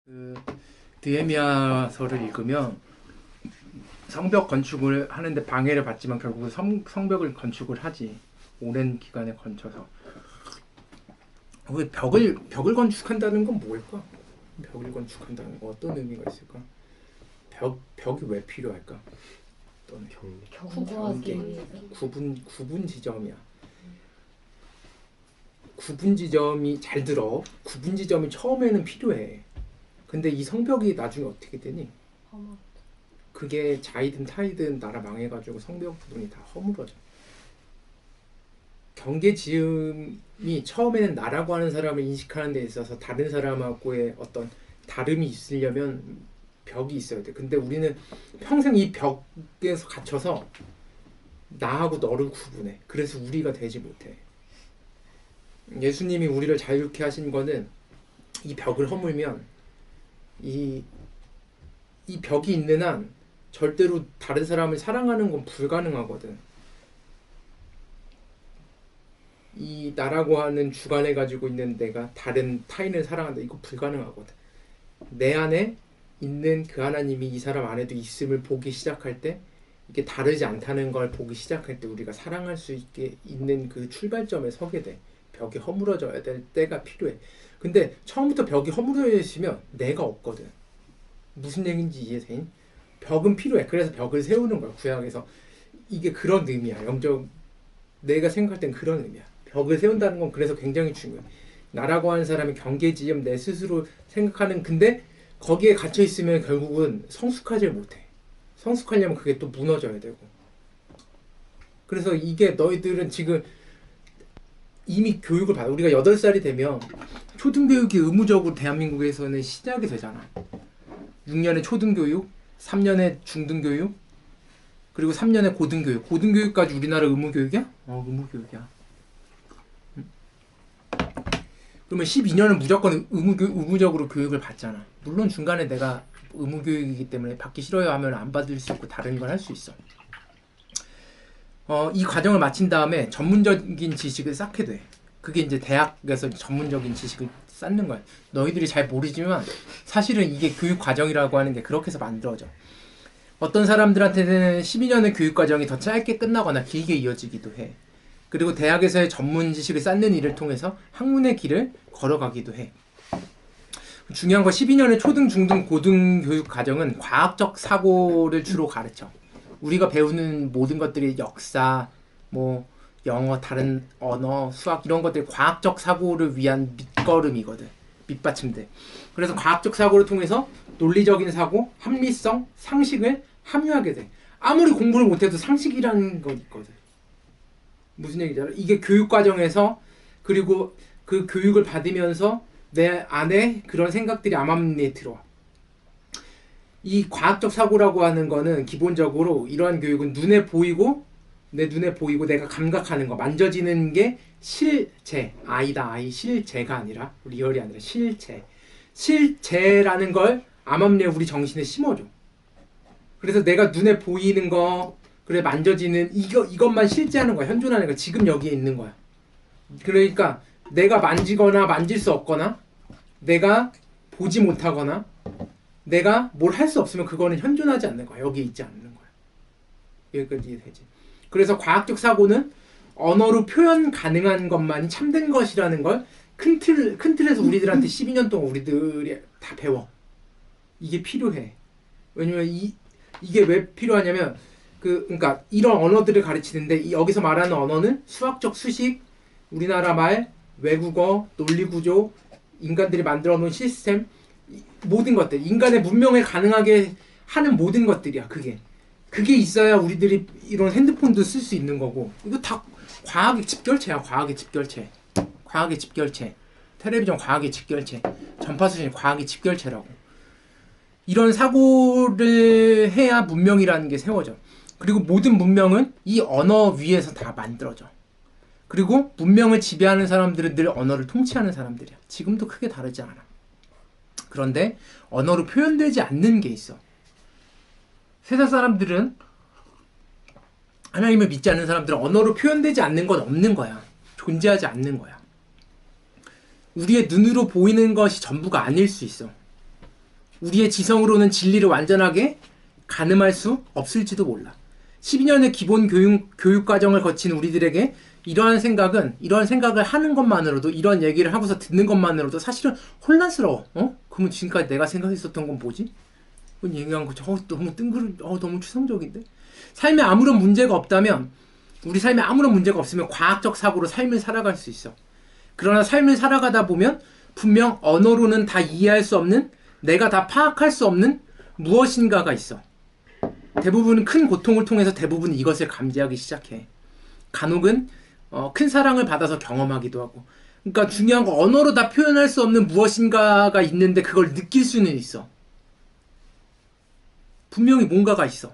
그 느헤미야서를 읽으면 성벽 건축을 하는데 방해를 받지만 결국 성벽을 건축을 하지. 오랜 기간에 걸쳐서. 왜 벽을 건축한다는 건 뭘까? 벽을 건축한다는 거 어떤 의미가 있을까? 벽이 왜 필요할까? 어떤 경고하기 위해서. 구분 지점이야. 구분 지점이 잘 들어. 구분 지점이 처음에는 필요해. 근데 이 성벽이 나중에 어떻게 되니? 그게 자이든 타이든 나라 망해가지고 성벽 부분이 다 허물어져. 경계 지음이 처음에는 나라고 하는 사람을 인식하는 데 있어서 다른 사람하고의 어떤 다름이 있으려면 벽이 있어야 돼. 근데 우리는 평생 이 벽에서 갇혀서 나하고 너를 구분해. 그래서 우리가 되지 못해. 예수님이 우리를 자유케 하신 거는 이 벽을 허물면 이 벽이 있는 한 절대로 다른 사람을 사랑하는 건 불가능하거든. 이 나라고 하는 주관을 가지고 있는 내가 다른 타인을 사랑한다. 이거 불가능하거든. 내 안에 있는 그 하나님이 이 사람 안에도 있음을 보기 시작할 때, 이게 다르지 않다는 걸 보기 시작할 때 우리가 사랑할 수 있게 있는 그 출발점에 서게 돼. 벽이 허물어져야 될 때가 필요해. 근데 처음부터 벽이 허물어져 있으면 내가 없거든. 무슨 얘기인지 이해되니? 벽은 필요해. 그래서 벽을 세우는 거야, 구약에서. 이게 그런 의미야. 영적, 내가 생각할 땐 그런 의미야. 벽을 세운다는 건 그래서 굉장히 중요해. 나라고 하는 사람이 경계지점 내 스스로 생각하는, 근데 거기에 갇혀 있으면 결국은 성숙하지 못해. 성숙하려면 그게 또 무너져야 되고. 그래서 이게 너희들은 지금 이미 교육을 받아. 우리가 8살이 되면 초등교육이 의무적으로 대한민국에서는 시작이 되잖아. 6년의 초등교육, 3년의 중등교육, 그리고 3년의 고등교육. 고등교육까지 우리나라 의무교육이야? 의무교육이야. 그러면 12년은 무조건 의무적으로 교육을 받잖아. 물론 중간에 내가 의무교육이기 때문에 받기 싫어요 하면 안 받을 수 있고 다른 걸 할 수 있어. 이 과정을 마친 다음에 전문적인 지식을 쌓게 돼. 그게 이제 대학에서 전문적인 지식을 쌓는 거야. 너희들이 잘 모르지만 사실은 이게 교육 과정이라고 하는 게 그렇게 해서 만들어져. 어떤 사람들한테는 12년의 교육 과정이 더 짧게 끝나거나 길게 이어지기도 해. 그리고 대학에서의 전문 지식을 쌓는 일을 통해서 학문의 길을 걸어가기도 해. 중요한 건 12년의 초등, 중등, 고등 교육 과정은 과학적 사고를 주로 가르쳐. 우리가 배우는 모든 것들이 역사, 영어, 다른 언어, 수학 이런 것들이 과학적 사고를 위한 밑거름이거든. 밑받침대. 그래서 과학적 사고를 통해서 논리적인 사고, 합리성, 상식을 함유하게 돼. 아무리 공부를 못해도 상식이라는 거 있거든. 무슨 얘기지 알아? 이게 교육 과정에서, 그리고 그 교육을 받으면서 내 안에 그런 생각들이 암암리에 들어와. 이 과학적 사고라고 하는 거는 기본적으로 이러한 교육은 눈에 보이고, 내 눈에 보이고 내가 감각하는 거, 만져지는 게 실제, 아이다, 아이, 실제가 아니라, 리얼이 아니라 실제. 실제라는 걸 암암리에 우리 정신에 심어줘. 그래서 내가 눈에 보이는 거, 그래, 만져지는 이것만 실제하는 거야. 현존하는 거야. 지금 여기에 있는 거야. 그러니까 내가 만지거나 만질 수 없거나, 내가 보지 못하거나, 내가 뭘 할 수 없으면 그거는 현존하지 않는 거야. 여기에 있지 않는 거야. 여기까지 이해되지? 그래서 과학적 사고는 언어로 표현 가능한 것만이 참된 것이라는 걸 큰 틀에서 우리들한테 12년 동안 우리들이 다 배워. 이게 필요해. 왜냐면 이게 왜 필요하냐면, 그러니까 이런 언어들을 가르치는데, 여기서 말하는 언어는 수학적 수식, 우리나라 말, 외국어, 논리구조, 인간들이 만들어 놓은 시스템, 모든 것들, 인간의 문명을 가능하게 하는 모든 것들이야. 그게 있어야 우리들이 이런 핸드폰도 쓸 수 있는 거고. 이거 다 과학의 집결체야. 과학의 집결체. 텔레비전 과학의 집결체. 전파수신 과학의 집결체라고. 이런 사고를 해야 문명이라는 게 세워져. 그리고 모든 문명은 이 언어 위에서 다 만들어져. 그리고 문명을 지배하는 사람들은 늘 언어를 통치하는 사람들이야. 지금도 크게 다르지 않아. 그런데 언어로 표현되지 않는 게 있어. 세상 사람들은, 하나님을 믿지 않는 사람들은 언어로 표현되지 않는 건 없는 거야. 존재하지 않는 거야. 우리의 눈으로 보이는 것이 전부가 아닐 수 있어. 우리의 지성으로는 진리를 완전하게 가늠할 수 없을지도 몰라. 12년의 기본 교육 과정을 거친 우리들에게 이러한 생각을 하는 것만으로도, 이런 얘기를 하고서 듣는 것만으로도 사실은 혼란스러워. 그러면 지금까지 내가 생각했었던 건 뭐지? 그건 얘기한 거 너무 너무 추상적인데? 삶에 아무런 문제가 없다면, 우리 삶에 아무런 문제가 없으면 과학적 사고로 삶을 살아갈 수 있어. 그러나 삶을 살아가다 보면 분명 언어로는 다 이해할 수 없는, 내가 다 파악할 수 없는 무엇인가가 있어. 대부분 큰 고통을 통해서 대부분 이것을 감지하기 시작해. 간혹은 큰 사랑을 받아서 경험하기도 하고. 그러니까 중요한 건 언어로 다 표현할 수 없는 무엇인가가 있는데 그걸 느낄 수는 있어. 분명히 뭔가가 있어.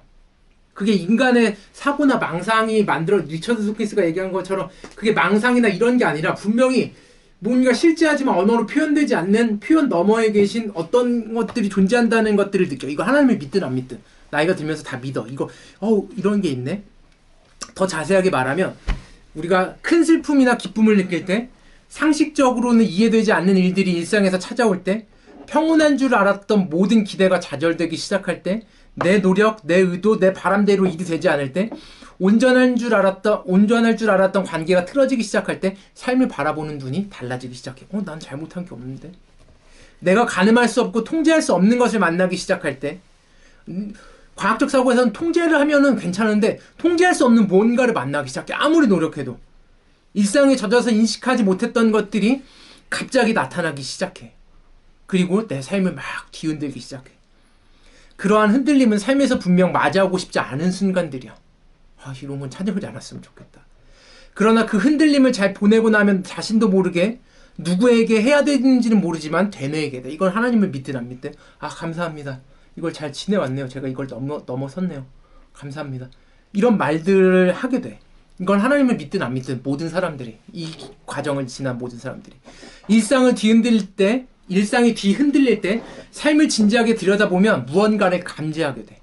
그게 인간의 사고나 망상이 리처드 도킨스가 얘기한 것처럼 그게 망상이나 이런 게 아니라 분명히 뭔가 실제하지만 언어로 표현되지 않는 표현 너머에 계신 어떤 것들이 존재한다는 것들을 느껴. 이거 하나님을 믿든 안 믿든 나이가 들면서 다 믿어. 이거 이런 게 있네. 더 자세하게 말하면 우리가 큰 슬픔이나 기쁨을 느낄 때, 상식적으로는 이해되지 않는 일들이 일상에서 찾아올 때, 평온한 줄 알았던 모든 기대가 좌절되기 시작할 때, 내 노력, 내 의도, 내 바람대로 일이 되지 않을 때, 온전할 줄 알았던 관계가 틀어지기 시작할 때, 삶을 바라보는 눈이 달라지기 시작해. 난 잘못한 게 없는데. 내가 가늠할 수 없고 통제할 수 없는 것을 만나기 시작할 때, 과학적 사고에서는 통제를 하면은 괜찮은데 통제할 수 없는 뭔가를 만나기 시작해. 아무리 노력해도 일상에 젖어서 인식하지 못했던 것들이 갑자기 나타나기 시작해. 그리고 내 삶을 막 뒤흔들기 시작해. 그러한 흔들림은 삶에서 분명 맞이하고 싶지 않은 순간들이야. 이런 건 찾아오지 않았으면 좋겠다. 그러나 그 흔들림을 잘 보내고 나면 자신도 모르게 누구에게 해야 되는지는 모르지만 되뇌게 돼. 이걸 하나님을 믿든 안 믿든, 감사합니다. 이걸 잘 지내왔네요. 제가 이걸 넘어섰네요. 감사합니다. 이런 말들을 하게 돼. 이건 하나님을 믿든 안 믿든 모든 사람들이, 이 과정을 지난 모든 사람들이 일상이 뒤흔들릴 때 삶을 진지하게 들여다보면 무언가를 감지하게 돼.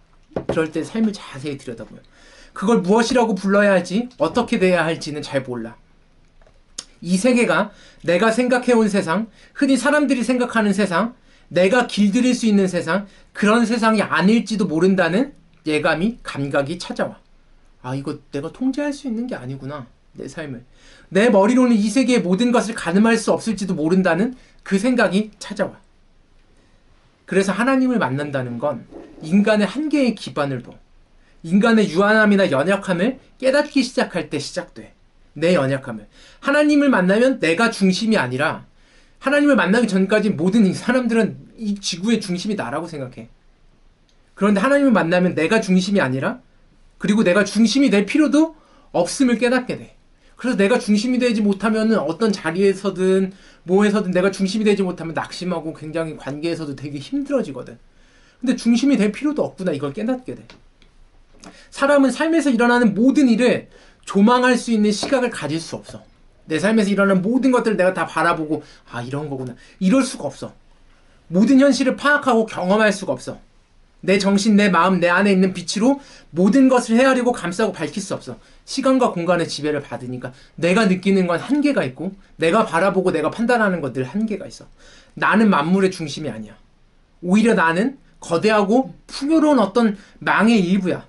그럴 때 삶을 자세히 들여다보면 그걸 무엇이라고 불러야 할지, 어떻게 돼야 할지는 잘 몰라. 이 세계가 내가 생각해온 세상, 흔히 사람들이 생각하는 세상, 내가 길들일 수 있는 세상, 그런 세상이 아닐지도 모른다는 감각이 찾아와. 이거 내가 통제할 수 있는 게 아니구나. 내 삶을. 내 머리로는 이 세계의 모든 것을 가늠할 수 없을지도 모른다는 그 생각이 찾아와. 그래서 하나님을 만난다는 건 인간의 한계의 기반을 둬. 인간의 유한함이나 연약함을 깨닫기 시작할 때 시작돼. 내 연약함을. 하나님을 만나면 내가 중심이 아니라, 하나님을 만나기 전까지 모든 이 사람들은 이 지구의 중심이 나라고 생각해. 그런데 하나님을 만나면 내가 중심이 아니라, 그리고 내가 중심이 될 필요도 없음을 깨닫게 돼. 그래서 내가 중심이 되지 못하면 어떤 자리에서든 뭐에서든 내가 중심이 되지 못하면 낙심하고 굉장히 관계에서도 되게 힘들어지거든. 근데 중심이 될 필요도 없구나, 이걸 깨닫게 돼. 사람은 삶에서 일어나는 모든 일을 조망할 수 있는 시각을 가질 수 없어. 내 삶에서 일어나는 모든 것들을 내가 다 바라보고 이런 거구나, 이럴 수가 없어. 모든 현실을 파악하고 경험할 수가 없어. 내 정신, 내 마음, 내 안에 있는 빛으로 모든 것을 헤아리고 감싸고 밝힐 수 없어. 시간과 공간의 지배를 받으니까 내가 느끼는 건 한계가 있고, 내가 바라보고 내가 판단하는 것들 한계가 있어. 나는 만물의 중심이 아니야. 오히려 나는 거대하고 풍요로운 어떤 망의 일부야.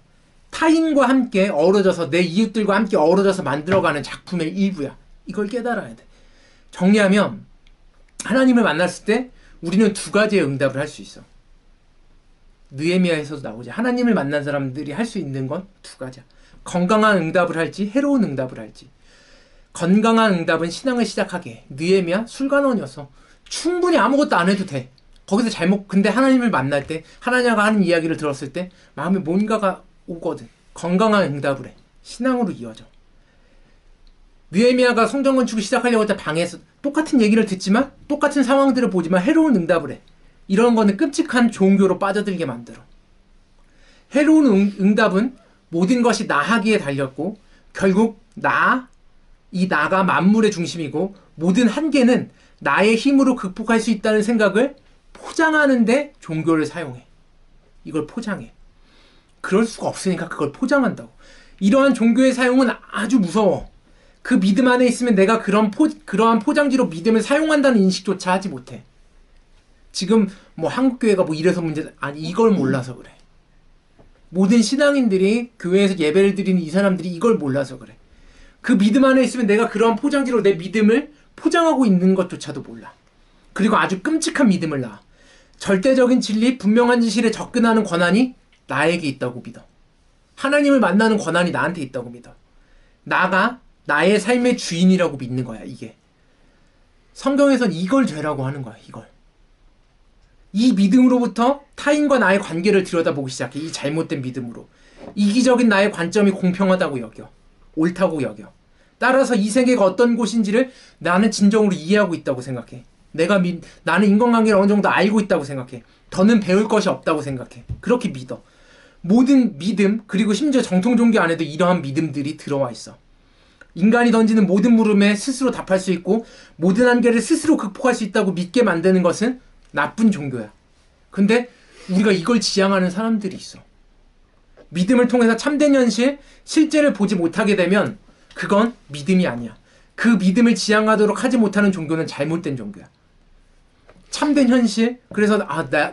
타인과 함께 어우러져서, 내 이웃들과 함께 어우러져서 만들어가는 작품의 일부야. 이걸 깨달아야 돼. 정리하면 하나님을 만났을 때 우리는 두 가지의 응답을 할 수 있어. 느헤미야에서도 나오지. 하나님을 만난 사람들이 할 수 있는 건 두 가지야. 건강한 응답을 할지 해로운 응답을 할지. 건강한 응답은 신앙을 시작하게 해. 느헤미야 술관원이었어. 충분히 아무것도 안 해도 돼. 거기서 근데 하나님을 만날 때, 하나님과 하는 이야기를 들었을 때 마음에 뭔가가 오거든. 건강한 응답을 해. 신앙으로 이어져. 느헤미야가 성전 건축을 시작하려고 할 때 방에서 똑같은 얘기를 듣지만, 똑같은 상황들을 보지만 해로운 응답을 해. 이런 거는 끔찍한 종교로 빠져들게 만들어. 해로운 응답은 모든 것이 나하기에 달렸고, 결국 이 나가 만물의 중심이고, 모든 한계는 나의 힘으로 극복할 수 있다는 생각을 포장하는데 종교를 사용해. 이걸 포장해. 그럴 수가 없으니까 그걸 포장한다고. 이러한 종교의 사용은 아주 무서워. 그 믿음 안에 있으면 내가 그러한 포장지로 믿음을 사용한다는 인식조차 하지 못해. 지금 뭐 한국교회가 뭐 이래서 문제 아니 이걸 몰라서 그래. 모든 신앙인들이 교회에서 예배를 드리는 이 사람들이 이걸 몰라서 그래. 그 믿음 안에 있으면 내가 그런 포장지로 내 믿음을 포장하고 있는 것조차도 몰라. 그리고 아주 끔찍한 믿음을 낳아. 절대적인 진리, 분명한 진실에 접근하는 권한이 나에게 있다고 믿어. 하나님을 만나는 권한이 나한테 있다고 믿어. 나가 나의 삶의 주인이라고 믿는 거야, 이게. 성경에선 이걸 죄라고 하는 거야, 이걸. 이 믿음으로부터 타인과 나의 관계를 들여다보기 시작해, 이 잘못된 믿음으로. 이기적인 나의 관점이 공평하다고 여겨. 옳다고 여겨. 따라서 이 세계가 어떤 곳인지를 나는 진정으로 이해하고 있다고 생각해. 나는 인간관계를 어느 정도 알고 있다고 생각해. 더는 배울 것이 없다고 생각해. 그렇게 믿어. 모든 믿음, 그리고 심지어 정통 종교 안에도 이러한 믿음들이 들어와 있어. 인간이 던지는 모든 물음에 스스로 답할 수 있고 모든 한계를 스스로 극복할 수 있다고 믿게 만드는 것은 나쁜 종교야. 근데 우리가 이걸 지향하는 사람들이 있어. 믿음을 통해서 참된 현실, 실제를 보지 못하게 되면 그건 믿음이 아니야. 그 믿음을 지향하도록 하지 못하는 종교는 잘못된 종교야. 참된 현실, 그래서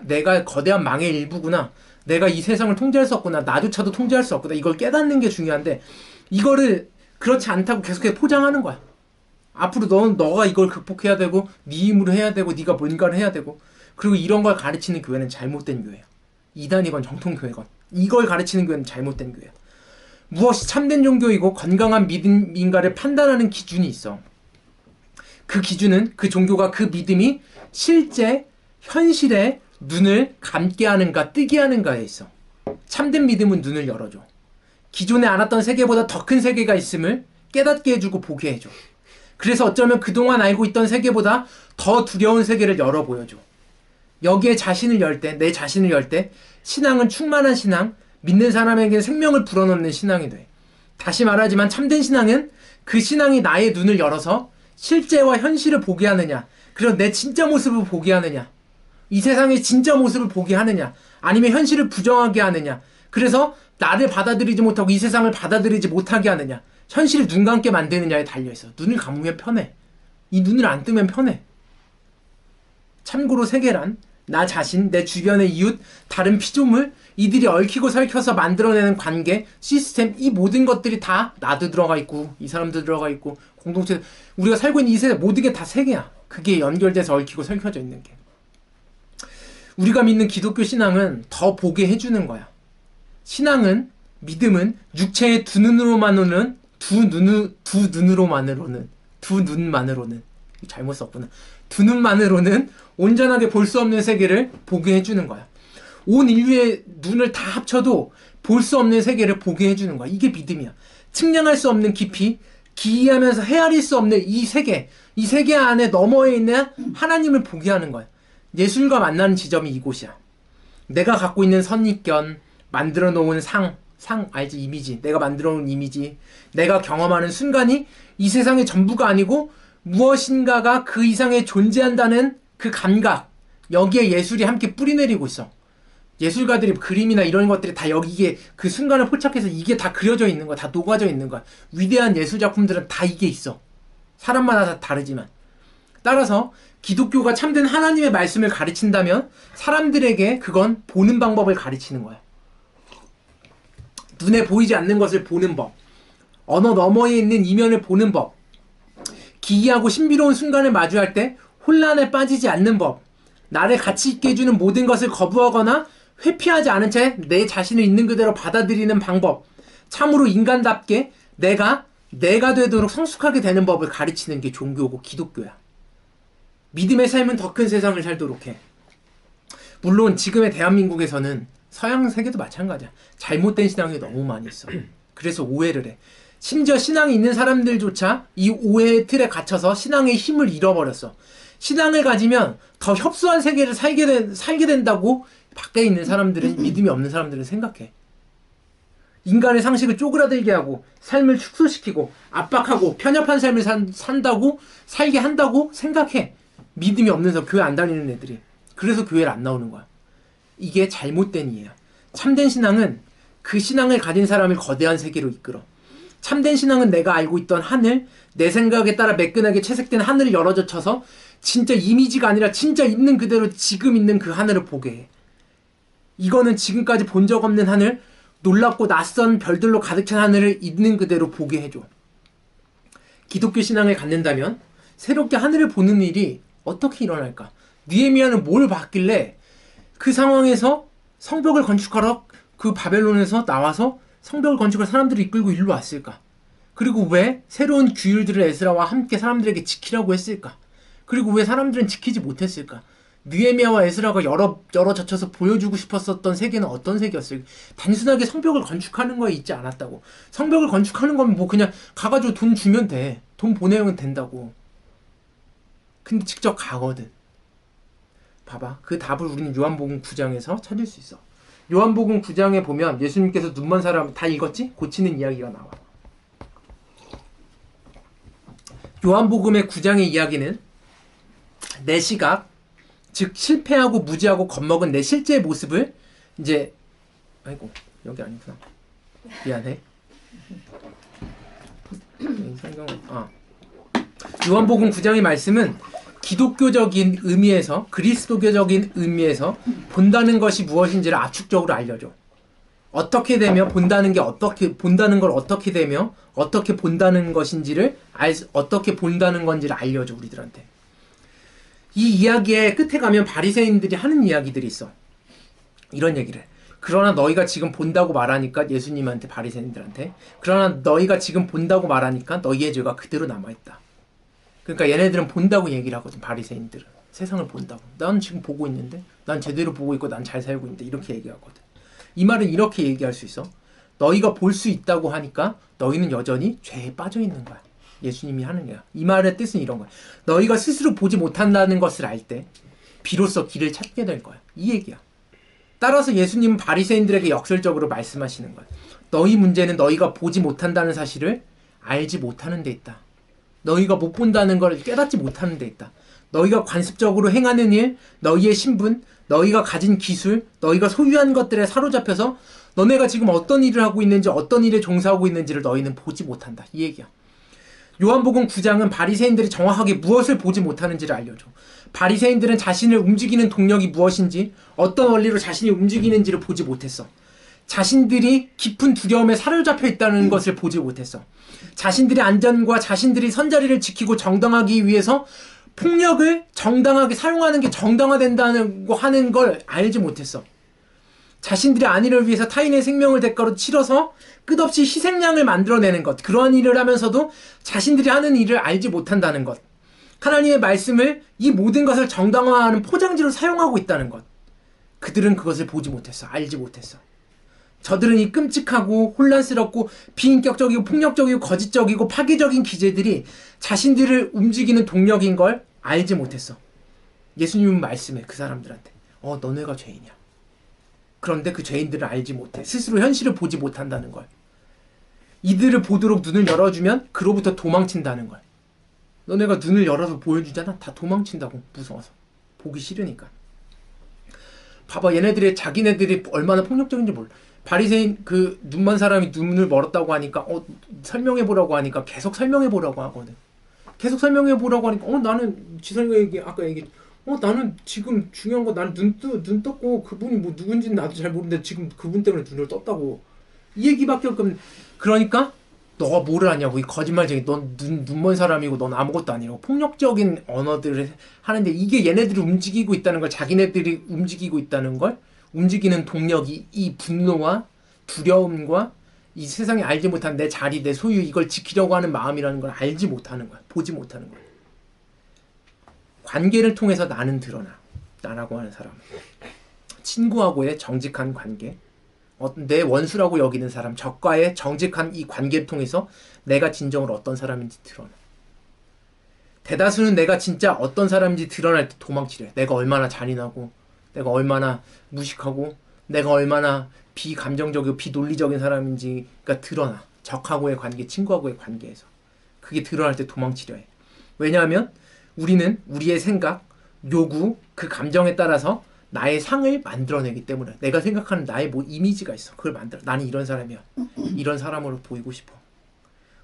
내가 거대한 망의 일부구나. 내가 이 세상을 통제할 수 없구나. 나조차도 통제할 수 없구나. 이걸 깨닫는 게 중요한데 이거를 그렇지 않다고 계속해서 포장하는 거야. 앞으로 너가 이걸 극복해야 되고 네 힘으로 해야 되고 네가 뭔가를 해야 되고 그리고 이런 걸 가르치는 교회는 잘못된 교회야. 이단이건 정통교회건 이걸 가르치는 교회는 잘못된 교회야. 무엇이 참된 종교이고 건강한 믿음인가를 판단하는 기준이 있어. 그 기준은 그 종교가 그 믿음이 실제 현실에 눈을 감게 하는가 뜨게 하는가에 있어. 참된 믿음은 눈을 열어줘. 기존에 알았던 세계보다 더 큰 세계가 있음을 깨닫게 해주고 보게 해줘. 그래서 어쩌면 그동안 알고 있던 세계보다 더 두려운 세계를 열어 보여줘. 여기에 자신을 열 때, 내 자신을 열 때 신앙은 충만한 신앙, 믿는 사람에게 생명을 불어넣는 신앙이 돼. 다시 말하지만 참된 신앙은 그 신앙이 나의 눈을 열어서 실제와 현실을 보게 하느냐, 그리고 내 진짜 모습을 보게 하느냐, 이 세상의 진짜 모습을 보게 하느냐, 아니면 현실을 부정하게 하느냐, 그래서 나를 받아들이지 못하고 이 세상을 받아들이지 못하게 하느냐, 현실을 눈 감게 만드느냐에 달려있어. 눈을 감으면 편해. 이 눈을 안 뜨면 편해. 참고로 세계란 나 자신, 내 주변의 이웃, 다른 피조물, 이들이 얽히고 설켜서 만들어내는 관계, 시스템, 이 모든 것들이 다 나도 들어가 있고 이 사람도 들어가 있고 공동체, 우리가 살고 있는 이 세상 모든 게 다 세계야. 그게 연결돼서 얽히고 설켜져 있는 게. 우리가 믿는 기독교 신앙은 더 보게 해주는 거야. 신앙은, 믿음은 육체의 두 눈만으로는 잘못 썼구나. 두 눈만으로는 온전하게 볼 수 없는 세계를 보게 해주는 거야. 온 인류의 눈을 다 합쳐도 볼 수 없는 세계를 보게 해주는 거야. 이게 믿음이야. 측량할 수 없는 깊이, 기이하면서 헤아릴 수 없는 이 세계 안에 너머에 있는 하나님을 보게 하는 거야. 예술과 만나는 지점이 이곳이야. 내가 갖고 있는 선입견, 만들어 놓은 상 알지? 이미지. 내가 만들어 놓은 이미지. 내가 경험하는 순간이 이 세상의 전부가 아니고 무엇인가가 그 이상에 존재한다는 그 감각. 여기에 예술이 함께 뿌리내리고 있어. 예술가들이 그림이나 이런 것들이 다 여기에 그 순간을 포착해서 이게 다 그려져 있는 거야. 다 녹아져 있는 거야. 위대한 예술작품들은 다 이게 있어. 사람마다 다 다르지만. 따라서 기독교가 참된 하나님의 말씀을 가르친다면 사람들에게 그건 보는 방법을 가르치는 거야. 눈에 보이지 않는 것을 보는 법, 언어 너머에 있는 이면을 보는 법, 기이하고 신비로운 순간을 마주할 때 혼란에 빠지지 않는 법, 나를 가치 있게 해주는 모든 것을 거부하거나 회피하지 않은 채 내 자신을 있는 그대로 받아들이는 방법, 참으로 인간답게 내가 되도록 성숙하게 되는 법을 가르치는 게 종교고 기독교야. 믿음의 삶은 더 큰 세상을 살도록 해. 물론 지금의 대한민국에서는 서양 세계도 마찬가지야. 잘못된 신앙이 너무 많이 있어. 그래서 오해를 해. 심지어 신앙이 있는 사람들조차 이 오해의 틀에 갇혀서 신앙의 힘을 잃어버렸어. 신앙을 가지면 더 협소한 세계를 살게 된다고 밖에 있는 사람들은, 믿음이 없는 사람들은 생각해. 인간의 상식을 쪼그라들게 하고 삶을 축소시키고 압박하고 편협한 삶을 살게 한다고 생각해. 믿음이 없는 교회 안 다니는 애들이. 그래서 교회를 안 나오는 거야. 이게 잘못된 이해야. 참된 신앙은 그 신앙을 가진 사람을 거대한 세계로 이끌어. 참된 신앙은 내가 알고 있던 하늘, 내 생각에 따라 매끈하게 채색된 하늘을 열어젖혀서 진짜 이미지가 아니라 진짜 있는 그대로 지금 있는 그 하늘을 보게 해. 이거는 지금까지 본 적 없는 하늘, 놀랍고 낯선 별들로 가득 찬 하늘을 있는 그대로 보게 해줘. 기독교 신앙을 갖는다면 새롭게 하늘을 보는 일이 어떻게 일어날까? 느헤미야는 뭘 봤길래 그 상황에서 성벽을 건축하러 그 바벨론에서 나와서 성벽을 건축할 사람들을 이끌고 일로 왔을까? 그리고 왜 새로운 규율들을 에스라와 함께 사람들에게 지키라고 했을까? 그리고 왜 사람들은 지키지 못했을까? 느헤미야와 에스라가 여러 젖혀서 보여주고 싶었었던 세계는 어떤 세계였을까? 단순하게 성벽을 건축하는 거에 있지 않았다고. 성벽을 건축하는 건 뭐 그냥 가가지고 돈 주면 돼. 돈 보내면 된다고. 근데 직접 가거든. 봐봐. 그 답을 우리는 요한복음 9장에서 찾을 수 있어. 요한복음 9장에 보면 예수님께서 눈먼 사람 다 읽었지? 고치는 이야기가 나와. 요한복음의 9장의 이야기는 내 시각, 즉 실패하고 무지하고 겁먹은 내 실제의 모습을 이제 아이고 여기 아니구나. 미안해. 요한복음 9장의 말씀은 기독교적인 의미에서 그리스도교적인 의미에서 본다는 것이 무엇인지를 압축적으로 알려줘. 어떻게 되며 본다는 게 어떻게 본다는 걸 어떻게 되며 어떻게 본다는 것인지를 어떻게 본다는 건지를 알려줘 우리들한테. 이 이야기의 끝에 가면 바리새인들이 하는 이야기들이 있어. 이런 얘기를. 그러나 너희가 지금 본다고 말하니까 예수님한테 바리새인들한테 그러나 너희가 지금 본다고 말하니까 너희의 죄가 그대로 남아있다. 그러니까 얘네들은 본다고 얘기를 하거든. 바리새인들은 세상을 본다고. 난 지금 보고 있는데 난 제대로 보고 있고 난 잘 살고 있는데 이렇게 얘기하거든. 이 말은 이렇게 얘기할 수 있어. 너희가 볼 수 있다고 하니까 너희는 여전히 죄에 빠져 있는 거야. 예수님이 하는 거야. 이 말의 뜻은 이런 거야. 너희가 스스로 보지 못한다는 것을 알 때 비로소 길을 찾게 될 거야. 이 얘기야. 따라서 예수님은 바리새인들에게 역설적으로 말씀하시는 거야. 너희 문제는 너희가 보지 못한다는 사실을 알지 못하는 데 있다. 너희가 못 본다는 걸 깨닫지 못하는 데 있다. 너희가 관습적으로 행하는 일, 너희의 신분, 너희가 가진 기술, 너희가 소유한 것들에 사로잡혀서 너네가 지금 어떤 일을 하고 있는지 어떤 일에 종사하고 있는지를 너희는 보지 못한다. 이 얘기야. 요한복음 9장은 바리새인들이 정확하게 무엇을 보지 못하는지를 알려줘. 바리새인들은 자신을 움직이는 동력이 무엇인지 어떤 원리로 자신이 움직이는지를 보지 못했어. 자신들이 깊은 두려움에 사로잡혀 있다는 것을 보지 못했어. 자신들의 안전과 자신들이 선자리를 지키고 정당하기 위해서 폭력을 정당하게 사용하는 게 정당화된다고 하는 걸 알지 못했어. 자신들의 안위를 위해서 타인의 생명을 대가로 치러서 끝없이 희생양을 만들어내는 것, 그러한 일을 하면서도 자신들이 하는 일을 알지 못한다는 것, 하나님의 말씀을 이 모든 것을 정당화하는 포장지로 사용하고 있다는 것, 그들은 그것을 보지 못했어. 알지 못했어. 저들은 이 끔찍하고 혼란스럽고 비인격적이고 폭력적이고 거짓적이고 파괴적인 기제들이 자신들을 움직이는 동력인 걸 알지 못했어. 예수님은 말씀해 그 사람들한테 너네가 죄인이야. 그런데 그 죄인들을 알지 못해. 스스로 현실을 보지 못한다는 걸. 이들을 보도록 눈을 열어주면 그로부터 도망친다는 걸. 너네가 눈을 열어서 보여주잖아. 다 도망친다고. 무서워서. 보기 싫으니까. 봐봐. 얘네들이 자기네들이 얼마나 폭력적인지 몰라. 바리새인 그 눈먼 사람이 눈을 멀었다고 하니까 설명해보라고 하니까 계속 설명해보라고 하거든. 계속 설명해보라고 하니까 나는 지성이가 아까 얘기 나는 지금 중요한 거 나는 눈 떴고 그분이 뭐 누군지는 나도 잘 모르는데 지금 그분 때문에 눈을 떴다고 이 얘기밖에 없거든. 그러니까 너가 뭐를 하냐고 이 거짓말쟁이. 넌 눈먼 사람이고 넌 아무것도 아니라고 폭력적인 언어들을 하는데 이게 얘네들이 움직이고 있다는 걸 자기네들이 움직이고 있다는 걸 움직이는 동력이 이 분노와 두려움과 이 세상에 알지 못한 내 자리, 내 소유 이걸 지키려고 하는 마음이라는 걸 알지 못하는 거야. 보지 못하는 거야. 관계를 통해서 나는 드러나. 나라고 하는 사람은. 친구하고의 정직한 관계. 내 원수라고 여기는 사람, 적과의 정직한 이 관계를 통해서 내가 진정으로 어떤 사람인지 드러나. 대다수는 내가 진짜 어떤 사람인지 드러날 때 도망치려 해. 내가 얼마나 잔인하고 내가 얼마나 무식하고 내가 얼마나 비감정적이고 비논리적인 사람인지가 드러나. 적하고의 관계, 친구하고의 관계에서. 그게 드러날 때 도망치려 해. 왜냐하면 우리는 우리의 생각, 요구, 그 감정에 따라서 나의 상을 만들어내기 때문에 내가 생각하는 나의 뭐 이미지가 있어. 그걸 만들어. 나는 이런 사람이야. 이런 사람으로 보이고 싶어.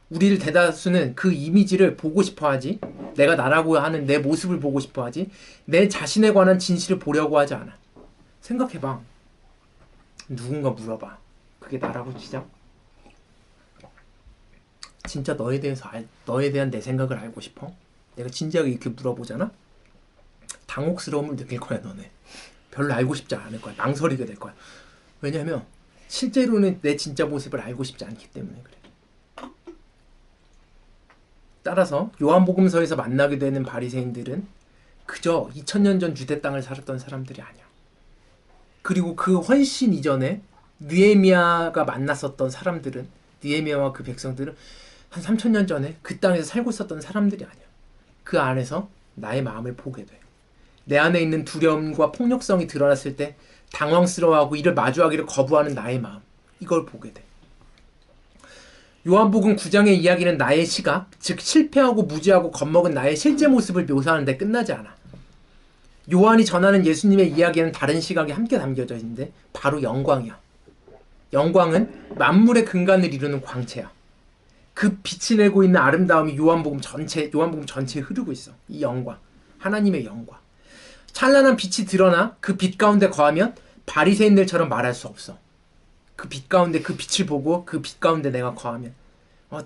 우리를 대다수는 그 이미지를 보고 싶어 하지, 내가 나라고 하는 내 모습을 보고 싶어 하지, 내 자신에 관한 진실을 보려고 하지 않아. 생각해봐. 누군가 물어봐. 그게 나라고 치자. 진짜 너에 대한 내 생각을 알고 싶어? 내가 진지하게 이렇게 물어보잖아? 당혹스러움을 느낄 거야, 너네. 별로 알고 싶지 않을 거야. 망설이게 될 거야. 왜냐면 실제로는 내 진짜 모습을 알고 싶지 않기 때문에 그래. 따라서 요한복음서에서 만나게 되는 바리새인들은 그저 2000년 전 유대 땅을 살았던 사람들이 아니야. 그리고 그 훨씬 이전에 느헤미야가 만났었던 사람들은, 느헤미야와 그 백성들은 한 3000년 전에 그 땅에서 살고 있었던 사람들이 아니야. 그 안에서 나의 마음을 보게 돼. 내 안에 있는 두려움과 폭력성이 드러났을 때 당황스러워하고 이를 마주하기를 거부하는 나의 마음, 이걸 보게 돼. 요한복음 9장의 이야기는 나의 시각, 즉 실패하고 무지하고 겁먹은 나의 실제 모습을 묘사하는데 끝나지 않아. 요한이 전하는 예수님의 이야기에는 다른 시각이 함께 담겨져 있는데 바로 영광이야. 영광은 만물의 근간을 이루는 광채야. 그 빛이 내고 있는 아름다움이 요한복음 전체에 흐르고 있어. 이 영광, 하나님의 영광. 찬란한 빛이 드러나 그 빛 가운데 거하면 바리새인들처럼 말할 수 없어. 그 빛 가운데 그 빛을 보고 그 빛 가운데 내가 거하면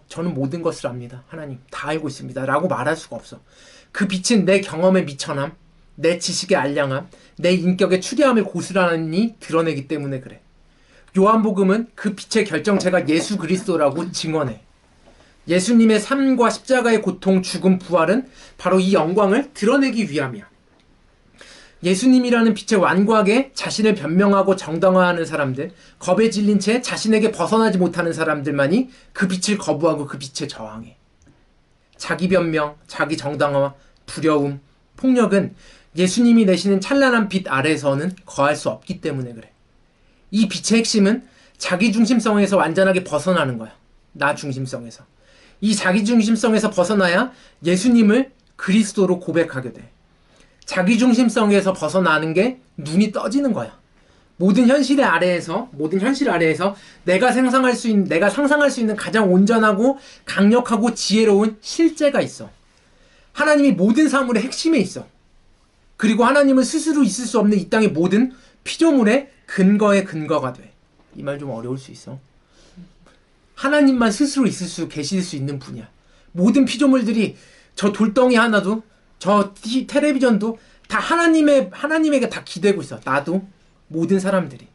저는 모든 것을 압니다. 하나님 다 알고 있습니다. 라고 말할 수가 없어. 그 빛은 내 경험의 미천함, 내 지식의 알량함, 내 인격의 추리함을 고스란히 드러내기 때문에 그래. 요한복음은 그 빛의 결정체가 예수 그리스도라고 증언해. 예수님의 삶과 십자가의 고통, 죽음, 부활은 바로 이 영광을 드러내기 위함이야. 예수님이라는 빛에 완고하게 자신을 변명하고 정당화하는 사람들, 겁에 질린 채 자신에게 벗어나지 못하는 사람들만이 그 빛을 거부하고 그 빛에 저항해. 자기 변명, 자기 정당화, 두려움, 폭력은 예수님이 내시는 찬란한 빛 아래에서는 거할 수 없기 때문에 그래. 이 빛의 핵심은 자기중심성에서 완전하게 벗어나는 거야. 나 중심성에서. 이 자기중심성에서 벗어나야 예수님을 그리스도로 고백하게 돼. 자기중심성에서 벗어나는 게 눈이 떠지는 거야. 모든 현실 아래에서 내가 상상할 수 있는 가장 온전하고 강력하고 지혜로운 실제가 있어. 하나님이 모든 사물의 핵심에 있어. 그리고 하나님은 스스로 있을 수 없는 이 땅의 모든 피조물의 근거의 근거가 돼. 이 말 좀 어려울 수 있어. 하나님만 스스로 계실 수 있는 분이야. 모든 피조물들이 저 돌덩이 하나도, 저 텔레비전도 다 하나님에게 다 기대고 있어. 나도, 모든 사람들이.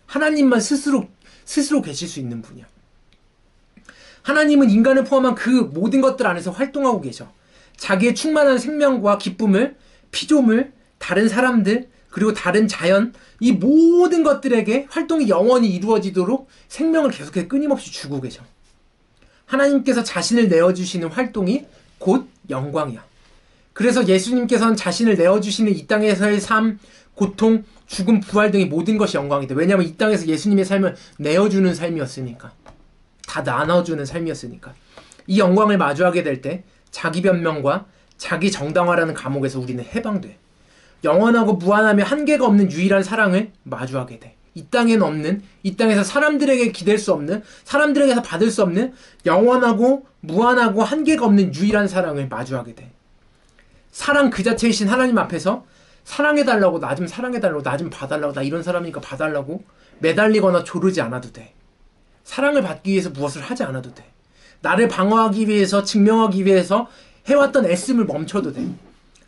하나님만 스스로 계실 수 있는 분이야. 하나님은 인간을 포함한 그 모든 것들 안에서 활동하고 계셔. 자기의 충만한 생명과 기쁨을 피조물, 다른 사람들, 그리고 다른 자연, 이 모든 것들에게 활동이 영원히 이루어지도록 생명을 계속해서 끊임없이 주고 계셔. 하나님께서 자신을 내어주시는 활동이 곧 영광이야. 그래서 예수님께서는 자신을 내어주시는 이 땅에서의 삶, 고통, 죽음, 부활 등의 모든 것이 영광이다. 왜냐하면 이 땅에서 예수님의 삶을 내어주는 삶이었으니까. 다 나눠주는 삶이었으니까. 이 영광을 마주하게 될 때 자기 변명과 자기 정당화라는 감옥에서 우리는 해방돼. 영원하고 무한하며 한계가 없는 유일한 사랑을 마주하게 돼. 이 땅에는 없는, 이 땅에서 사람들에게 기댈 수 없는, 사람들에게서 받을 수 없는 영원하고 무한하고 한계가 없는 유일한 사랑을 마주하게 돼. 사랑 그 자체이신 하나님 앞에서 사랑해달라고, 나 좀 사랑해달라고, 나 좀 봐달라고, 나 이런 사람이니까 봐달라고 매달리거나 조르지 않아도 돼. 사랑을 받기 위해서 무엇을 하지 않아도 돼. 나를 방어하기 위해서, 증명하기 위해서 해왔던 애씀을 멈춰도 돼.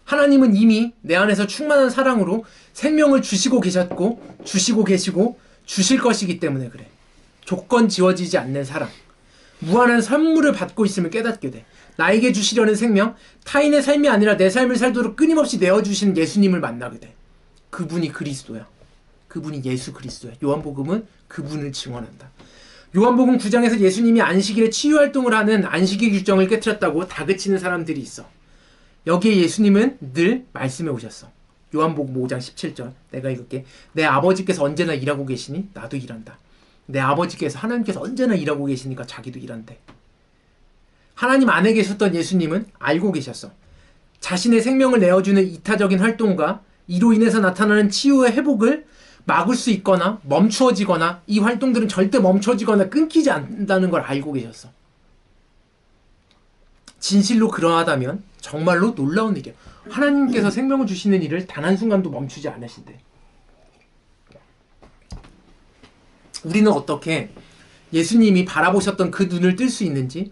하나님은 이미 내 안에서 충만한 사랑으로 생명을 주시고 계셨고, 주시고 계시고, 주실 것이기 때문에 그래. 조건 지워지지 않는 사랑. 무한한 선물을 받고 있음을 깨닫게 돼. 나에게 주시려는 생명, 타인의 삶이 아니라 내 삶을 살도록 끊임없이 내어주시는 예수님을 만나게 돼. 그분이 그리스도야. 그분이 예수 그리스도야. 요한복음은 그분을 증언한다. 요한복음 9장에서 예수님이 안식일에 치유활동을 하는 안식일 규정을 깨트렸다고 다그치는 사람들이 있어. 여기에 예수님은 늘 말씀해 오셨어. 요한복음 5장 17절 내가 읽을게. 내 아버지께서 언제나 일하고 계시니 나도 일한다. 내 아버지께서, 하나님께서 언제나 일하고 계시니까 자기도 일한대. 하나님 안에 계셨던 예수님은 알고 계셨어. 자신의 생명을 내어주는 이타적인 활동과 이로 인해서 나타나는 치유의 회복을 막을 수 있거나 멈추어지거나 이 활동들은 절대 멈춰지거나 끊기지 않는다는 걸 알고 계셨어. 진실로 그러하다면 정말로 놀라운 일이야. 하나님께서 생명을 주시는 일을 단 한순간도 멈추지 않으신대. 우리는 어떻게 예수님이 바라보셨던 그 눈을 뜰 수 있는지,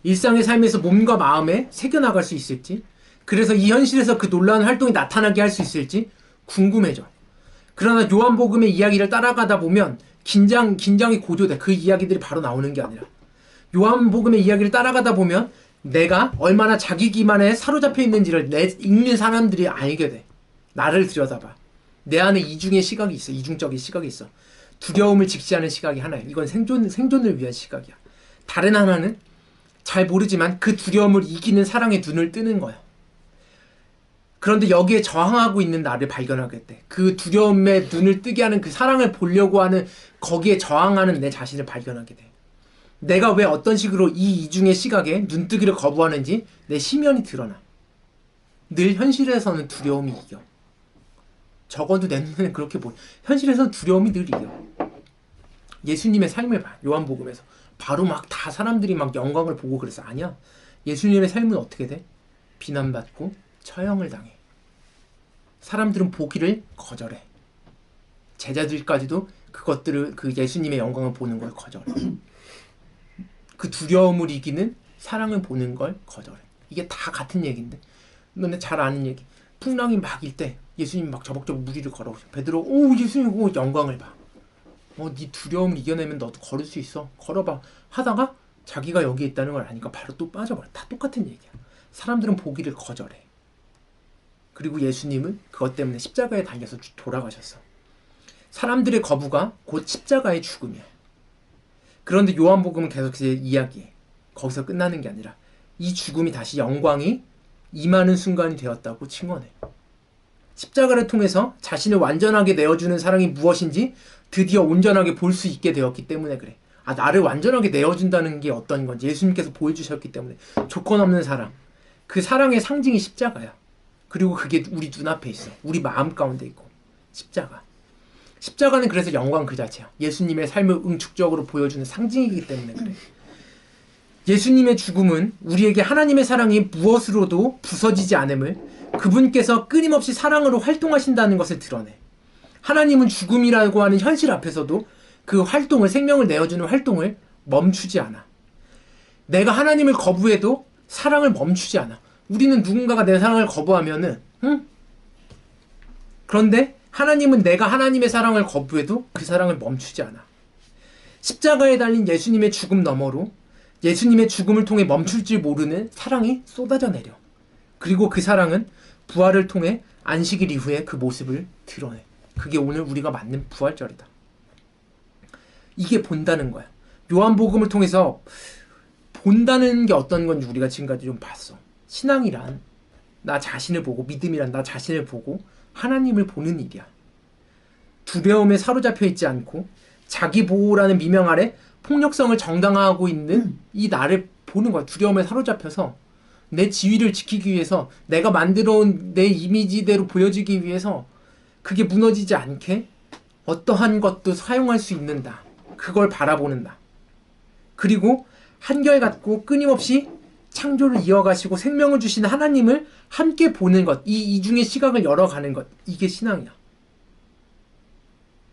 일상의 삶에서 몸과 마음에 새겨나갈 수 있을지, 그래서 이 현실에서 그 놀라운 활동이 나타나게 할 수 있을지 궁금해져. 그러나 요한복음의 이야기를 따라가다 보면 긴장이 고조돼. 그 이야기들이 바로 나오는 게 아니라, 요한복음의 이야기를 따라가다 보면 내가 얼마나 자기 기만에 사로잡혀 있는지를 읽는 사람들이 알게 돼. 나를 들여다봐. 내 안에 이중의 시각이 있어. 이중적인 시각이 있어. 두려움을 직시하는 시각이 하나야. 이건 생존을 위한 시각이야. 다른 하나는 잘 모르지만 그 두려움을 이기는 사랑의 눈을 뜨는 거야. 그런데 여기에 저항하고 있는 나를 발견하게 돼. 그 두려움의 눈을 뜨게 하는 그 사랑을 보려고 하는 거기에 저항하는 내 자신을 발견하게 돼. 내가 왜 어떤 식으로 이 이중의 시각에 눈뜨기를 거부하는지 내 심연이 드러나. 늘 현실에서는 두려움이 이겨. 적어도 내 눈에는 그렇게 보여. 현실에서는 두려움이 늘 이겨. 예수님의 삶을 봐. 요한복음에서. 바로 막 다 사람들이 막 영광을 보고 그래서 아니야. 예수님의 삶은 어떻게 돼? 비난받고 처형을 당해. 사람들은 보기를 거절해. 제자들까지도 그것들을, 그 예수님의 영광을 보는 걸 거절해. 그 두려움을 이기는 사랑을 보는 걸 거절해. 이게 다 같은 얘기인데, 너네 잘 아는 얘기. 풍랑이 막 일 때 예수님 막 저벅저벅 무리를 걸어오셔. 베드로, 오 예수님, 오 영광을 봐. 네 두려움을 이겨내면 너도 걸을 수 있어. 걸어봐. 하다가 자기가 여기에 있다는 걸 아니까 바로 또 빠져버려. 다 똑같은 얘기야. 사람들은 보기를 거절해. 그리고 예수님은 그것 때문에 십자가에 달려서 돌아가셨어. 사람들의 거부가 곧 십자가의 죽음이야. 그런데 요한복음은 계속 이야기해. 거기서 끝나는 게 아니라 이 죽음이 다시 영광이 임하는 순간이 되었다고 증언해. 십자가를 통해서 자신을 완전하게 내어주는 사랑이 무엇인지 드디어 온전하게 볼 수 있게 되었기 때문에 그래. 나를 완전하게 내어준다는 게 어떤 건지 예수님께서 보여주셨기 때문에. 조건 없는 사랑. 그 사랑의 상징이 십자가야. 그리고 그게 우리 눈앞에 있어. 우리 마음 가운데 있고. 십자가. 십자가는 그래서 영광 그 자체야. 예수님의 삶을 응축적으로 보여주는 상징이기 때문에 그래. 예수님의 죽음은 우리에게 하나님의 사랑이 무엇으로도 부서지지 않음을, 그분께서 끊임없이 사랑으로 활동하신다는 것을 드러내. 하나님은 죽음이라고 하는 현실 앞에서도 그 활동을, 생명을 내어주는 활동을 멈추지 않아. 내가 하나님을 거부해도 사랑을 멈추지 않아. 우리는 누군가가 내 사랑을 거부하면은, 그런데 하나님은 내가 하나님의 사랑을 거부해도 그 사랑을 멈추지 않아. 십자가에 달린 예수님의 죽음 너머로 예수님의 죽음을 통해 멈출 줄 모르는 사랑이 쏟아져 내려. 그리고 그 사랑은 부활을 통해 안식일 이후에 그 모습을 드러내. 그게 오늘 우리가 맞는 부활절이다. 이게 본다는 거야. 요한복음을 통해서 본다는 게 어떤 건지 우리가 지금까지 좀 봤어. 신앙이란 나 자신을 보고, 믿음이란 나 자신을 보고 하나님을 보는 일이야. 두려움에 사로잡혀 있지 않고 자기 보호라는 미명 아래 폭력성을 정당화하고 있는 이 나를 보는 거야. 두려움에 사로잡혀서 내 지위를 지키기 위해서, 내가 만들어온 내 이미지대로 보여지기 위해서 그게 무너지지 않게 어떠한 것도 사용할 수 있는다. 그걸 바라보는다. 그리고 한결같고 끊임없이 창조를 이어가시고 생명을 주시는 하나님을 함께 보는 것, 이 이중의 시각을 열어가는 것, 이게 신앙이야.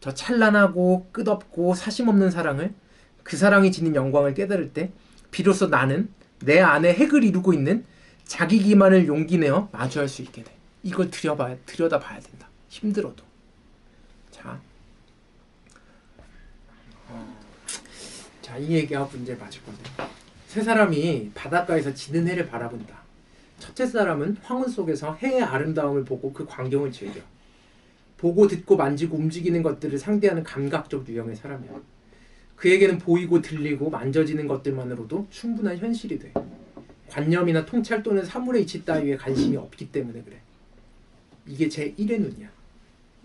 저 찬란하고 끝없고 사심없는 사랑을, 그 사랑이 지닌 영광을 깨달을 때 비로소 나는 내 안에 핵을 이루고 있는 자기 기만을 용기 내어 마주할 수 있게 돼. 이걸 들여다봐야 된다. 힘들어도. 자, 이 얘기하고 문제 맞을 건데. 세 사람이 바닷가에서 지는 해를 바라본다. 첫째 사람은 황혼 속에서 해의 아름다움을 보고 그 광경을 즐겨. 보고 듣고 만지고 움직이는 것들을 상대하는 감각적 유형의 사람이야. 그에게는 보이고 들리고 만져지는 것들만으로도 충분한 현실이 돼. 관념이나 통찰 또는 사물의 이치 따위에 관심이 없기 때문에 그래. 이게 제1의 눈이야.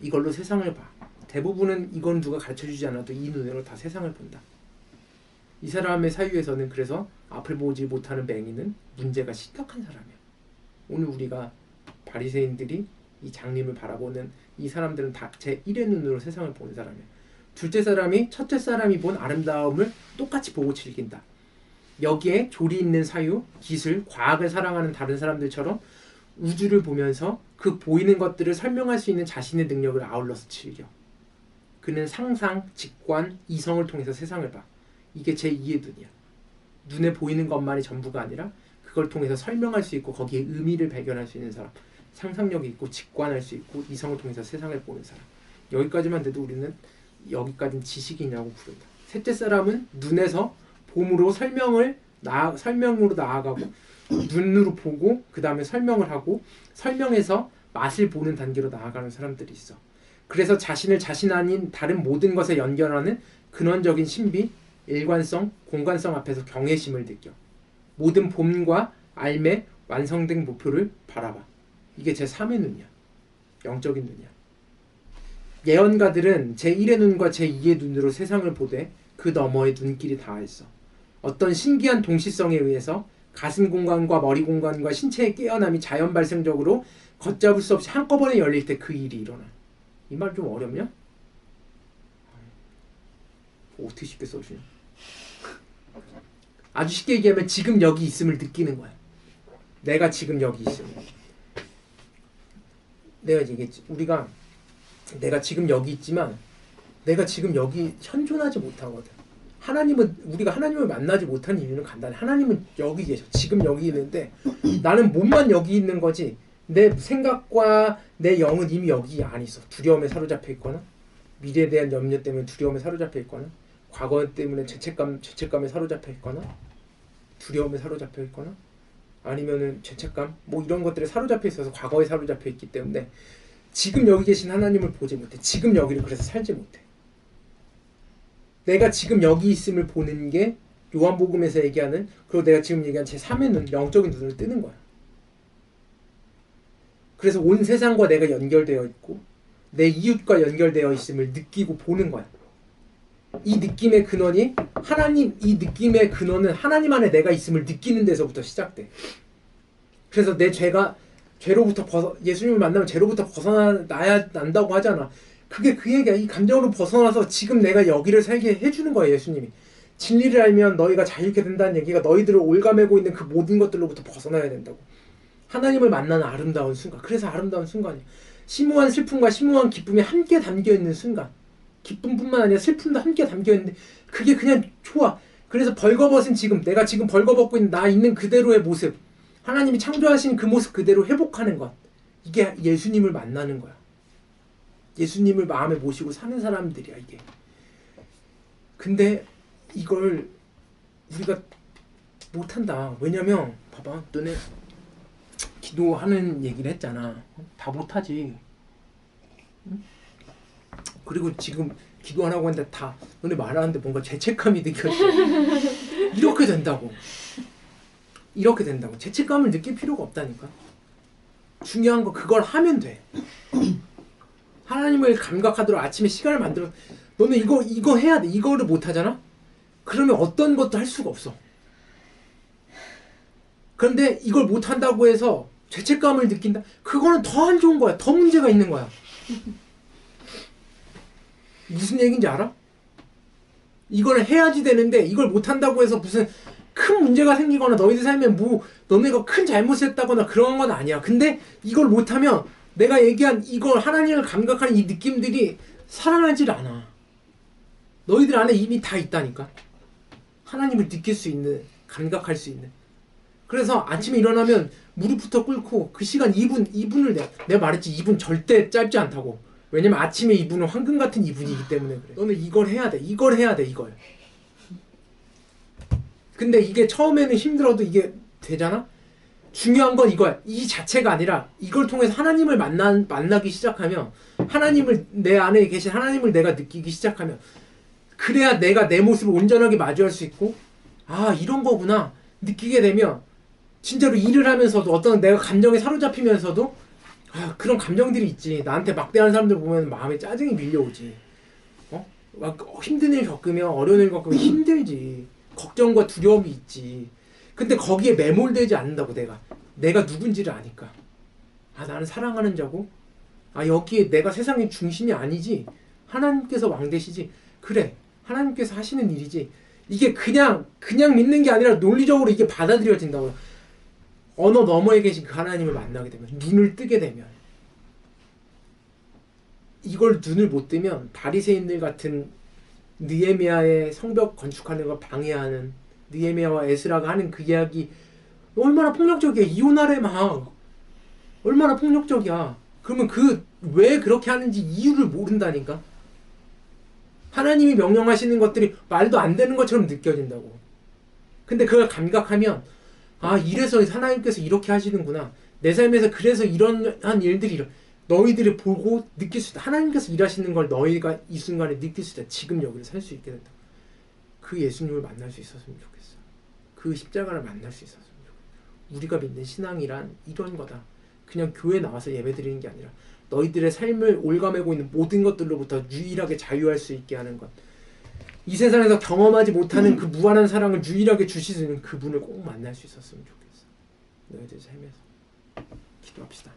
이걸로 세상을 봐. 대부분은 이건 누가 가르쳐주지 않아도 이 눈으로 다 세상을 본다. 이 사람의 사유에서는 그래서 앞을 보지 못하는 맹인은 문제가 심각한 사람이야. 오늘 우리가 바리새인들이 이 장님을 바라보는 이 사람들은 다 제1의 눈으로 세상을 보는 사람이야. 둘째 사람이 첫째 사람이 본 아름다움을 똑같이 보고 즐긴다. 여기에 조리 있는 사유, 기술, 과학을 사랑하는 다른 사람들처럼 우주를 보면서 그 보이는 것들을 설명할 수 있는 자신의 능력을 아울러서 즐겨. 그는 상상, 직관, 이성을 통해서 세상을 봐. 이게 제2의 눈이야. 눈에 보이는 것만이 전부가 아니라 그걸 통해서 설명할 수 있고 거기에 의미를 발견할 수 있는 사람. 상상력이 있고 직관할 수 있고 이성을 통해서 세상을 보는 사람. 여기까지만 돼도 우리는 여기까지는 지식이냐고 부른다. 셋째 사람은 눈에서 봄으로 설명으로 나아가고 눈으로 보고 그 다음에 설명을 하고 설명해서 맛을 보는 단계로 나아가는 사람들이 있어. 그래서 자신을 자신 아닌 다른 모든 것에 연결하는 근원적인 신비, 일관성, 공간성 앞에서 경외심을 느껴. 모든 봄과 알매, 완성된 목표를 바라봐. 이게 제3의 눈이야. 영적인 눈이야. 예언가들은 제1의 눈과 제2의 눈으로 세상을 보되 그 너머에 눈길이 닿아있어. 어떤 신기한 동시성에 의해서 가슴 공간과 머리 공간과 신체의 깨어남이 자연 발생적으로 걷잡을 수 없이 한꺼번에 열릴 때 그 일이 일어나. 이 말 좀 어렵냐? 어떻게 쉽게 써주냐? 아주 쉽게 얘기하면 지금 여기 있음을 느끼는 거야. 내가 지금 여기 있음을. 내가 얘기했지. 내가 지금 여기 있지만 내가 지금 여기 현존하지 못하거든. 우리가 하나님을 만나지 못한 이유는 간단해. 하나님은 여기 계셔. 지금 여기 있는데 나는 몸만 여기 있는 거지. 내 생각과 내 영은 이미 여기 안 있어. 두려움에 사로잡혀 있거나 미래에 대한 염려 때문에 두려움에 사로잡혀 있거나 과거 때문에 죄책감에 사로잡혀 있거나 두려움에 사로잡혀 있거나 아니면은 죄책감 뭐 이런 것들에 사로잡혀 있어서 과거에 사로잡혀 있기 때문에 지금 여기 계신 하나님을 보지 못해. 지금 여기를 그래서 살지 못해. 내가 지금 여기 있음을 보는 게 요한복음에서 얘기하는 그리고 내가 지금 얘기한 제3의 눈, 영적인 눈을 뜨는 거야. 그래서 온 세상과 내가 연결되어 있고 내 이웃과 연결되어 있음을 느끼고 보는 거야. 이 느낌의 근원은 하나님 안에 내가 있음을 느끼는 데서부터 시작돼. 그래서 내 죄로부터 예수님을 만나면 죄로부터 벗어나야 한다고 하잖아. 그게 그 얘기야. 이 감정으로 벗어나서 지금 내가 여기를 살게 해주는 거야, 예수님이. 진리를 알면 너희가 자유케 된다는 얘기가 너희들을 올가매고 있는 그 모든 것들로부터 벗어나야 된다고. 하나님을 만나는 아름다운 순간. 그래서 아름다운 순간이야. 심오한 슬픔과 심오한 기쁨이 함께 담겨있는 순간. 기쁨뿐만 아니라 슬픔도 함께 담겨있는데 그게 그냥 좋아. 그래서 벌거벗은 지금 내가 지금 벌거벗고 있는 나 있는 그대로의 모습, 하나님이 창조하신 그 모습 그대로 회복하는 것, 이게 예수님을 만나는 거야. 예수님을 마음에 모시고 사는 사람들이야 이게. 근데 이걸 우리가 못한다. 왜냐면 봐봐, 너네 기도하는 얘기를 했잖아. 다 못하지. 응? 그리고 지금 기도하라고 하는데 다 너네 말하는데 뭔가 죄책감이 느껴져. 이렇게 된다고. 이렇게 된다고. 죄책감을 느낄 필요가 없다니까. 중요한 거 그걸 하면 돼. 하나님을 감각하도록 아침에 시간을 만들어. 너는 이거 해야 돼. 이거를 못 하잖아? 그러면 어떤 것도 할 수가 없어. 그런데 이걸 못 한다고 해서 죄책감을 느낀다? 그거는 더 안 좋은 거야. 더 문제가 있는 거야. 무슨 얘기인지 알아? 이걸 해야지 되는데 이걸 못 한다고 해서 무슨 큰 문제가 생기거나 너희들 삶에 뭐 너네가 큰 잘못을 했다거나 그런 건 아니야. 근데 이걸 못하면 내가 얘기한 이걸 하나님을 감각하는 이 느낌들이 살아나질 않아. 너희들 안에 이미 다 있다니까. 하나님을 느낄 수 있는, 감각할 수 있는. 그래서 아침에 일어나면 무릎부터 꿇고 그 시간 2분을 내가 말했지 2분 절대 짧지 않다고. 왜냐면 아침에 2분은 황금 같은 2분이기 때문에 그래. 너는 이걸 해야 돼. 이걸 해야 돼. 이걸. 근데 이게 처음에는 힘들어도 이게 되잖아? 중요한 건 이거야. 이 자체가 아니라 이걸 통해서 하나님을 만나기 시작하면 내 안에 계신 하나님을 내가 느끼기 시작하면 그래야 내가 내 모습을 온전하게 마주할 수 있고 아 이런 거구나 느끼게 되면 진짜로 일을 하면서도 어떤 내가 감정에 사로잡히면서도 아 그런 감정들이 있지. 나한테 막대하는 사람들 보면 마음에 짜증이 밀려오지. 막 힘든 일 겪으면 어려운 일 겪으면 힘들지. 걱정과 두려움이 있지. 근데 거기에 매몰되지 않는다고 내가 누군지를 아니까. 아 나는 사랑하는 자고 아 여기에 내가 세상의 중심이 아니지. 하나님께서 왕 되시지. 그래 하나님께서 하시는 일이지. 이게 그냥 믿는 게 아니라 논리적으로 이게 받아들여진다고요. 언어 너머에 계신 그 하나님을 만나게 되면, 눈을 뜨게 되면, 이걸 눈을 못 뜨면 바리새인들 같은 느헤미야의 성벽 건축하는 걸 방해하는, 느헤미야와 에스라가 하는 그 이야기 얼마나 폭력적이야. 이혼하래 막 얼마나 폭력적이야. 그러면 왜 그렇게 하는지 이유를 모른다니까. 하나님이 명령하시는 것들이 말도 안 되는 것처럼 느껴진다고. 근데 그걸 감각하면, 아, 이래서 하나님께서 이렇게 하시는구나. 내 삶에서 그래서 이러한 일들이 너희들이 보고 느낄 수 있다. 하나님께서 일하시는 걸 너희가 이 순간에 느낄 수 있다. 지금 여기를 살 수 있게 된다. 그 예수님을 만날 수 있었으면 좋겠어. 그 십자가를 만날 수 있었으면 좋겠어. 우리가 믿는 신앙이란 이런 거다. 그냥 교회 나와서 예배 드리는 게 아니라 너희들의 삶을 올가매고 있는 모든 것들로부터 유일하게 자유할 수 있게 하는 것. 이 세상에서 경험하지 못하는 그 무한한 사랑을 유일하게 주실 수 있는 그분을 꼭 만날 수 있었으면 좋겠어. 너희들 삶에서. 기도합시다.